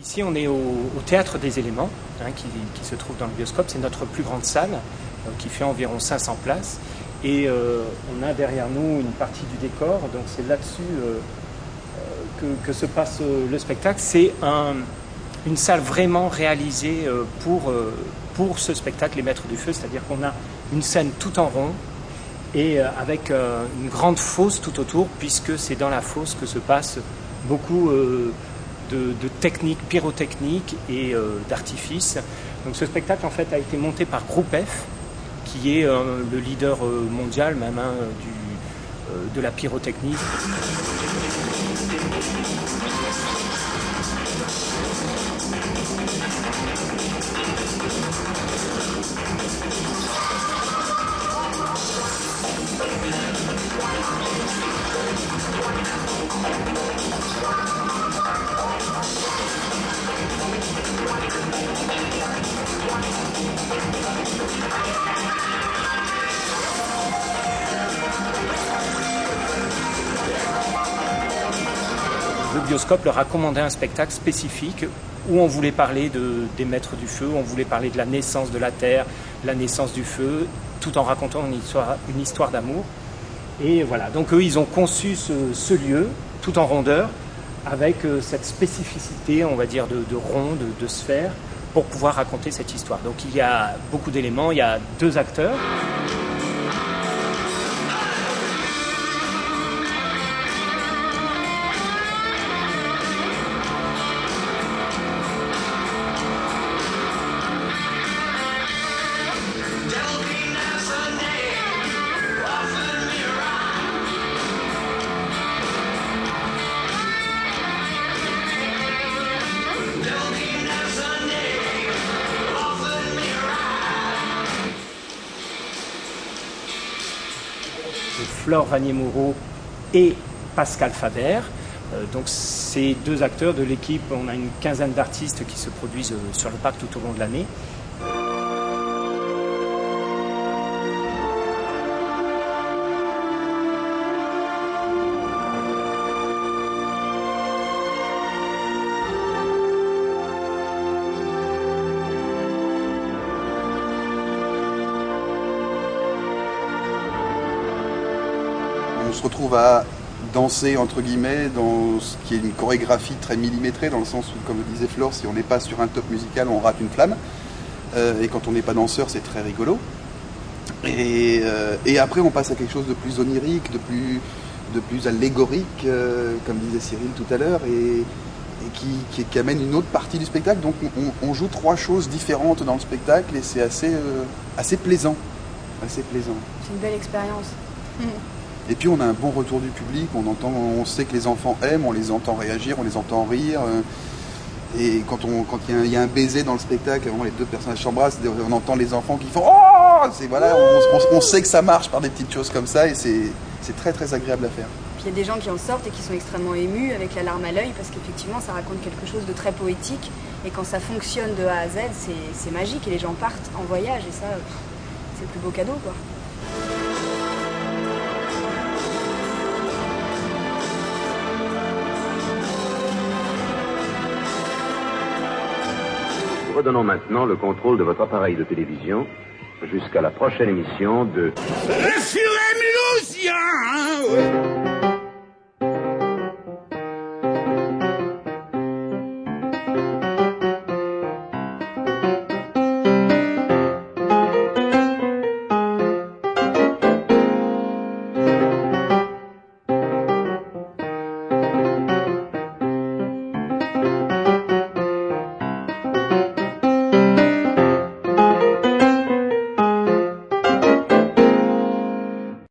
Ici, on est au Théâtre des Éléments, qui se trouve dans le Bioscope. C'est notre plus grande salle, qui fait environ 500 places. Et on a derrière nous une partie du décor, donc c'est là-dessus que se passe le spectacle. C'est une salle vraiment réalisée pour ce spectacle, Les Maîtres du Feu, c'est-à-dire qu'on a une scène tout en rond et avec une grande fosse tout autour, puisque c'est dans la fosse que se passe beaucoup de techniques pyrotechniques et d'artifices. Donc ce spectacle en fait a été monté par Groupe F, qui est le leader mondial même de la pyrotechnie. Le Bioscope leur a commandé un spectacle spécifique où on voulait parler des Maîtres du Feu, on voulait parler de la naissance de la Terre, la naissance du feu, tout en racontant une histoire d'amour. Et voilà, donc eux, ils ont conçu ce lieu, tout en rondeur, avec cette spécificité, on va dire, de rond, de sphère, pour pouvoir raconter cette histoire. Donc il y a beaucoup d'éléments, il y a 2 acteurs. Flore Vanier-Moreau et Pascal Faber. Donc ces 2 acteurs de l'équipe, on a une quinzaine d'artistes qui se produisent sur le parc tout au long de l'année. On se retrouve à danser entre guillemets dans ce qui est une chorégraphie très millimétrée, dans le sens où, comme le disait Flore, si on n'est pas sur un top musical, on rate une flamme. Et quand on n'est pas danseur, c'est très rigolo. Et après, on passe à quelque chose de plus onirique, de plus allégorique, comme disait Cyril tout à l'heure, et qui amène une autre partie du spectacle. Donc on joue 3 choses différentes dans le spectacle, et c'est assez plaisant. C'est une belle expérience. Et puis on a un bon retour du public, on sait que les enfants aiment, on les entend réagir, on les entend rire. Et quand il y a un baiser dans le spectacle, vraiment les 2 personnages s'embrassent, on entend les enfants qui font « Oh !» Voilà, on sait que ça marche par des petites choses comme ça, et c'est très très agréable à faire. Puis il y a des gens qui en sortent et qui sont extrêmement émus, avec la larme à l'œil, parce qu'effectivement ça raconte quelque chose de très poétique, et quand ça fonctionne de A à Z, c'est magique, et les gens partent en voyage, et ça, c'est le plus beau cadeau, quoi. Redonnons maintenant le contrôle de votre appareil de télévision jusqu'à la prochaine émission de... Le furet mulhousien, ouais.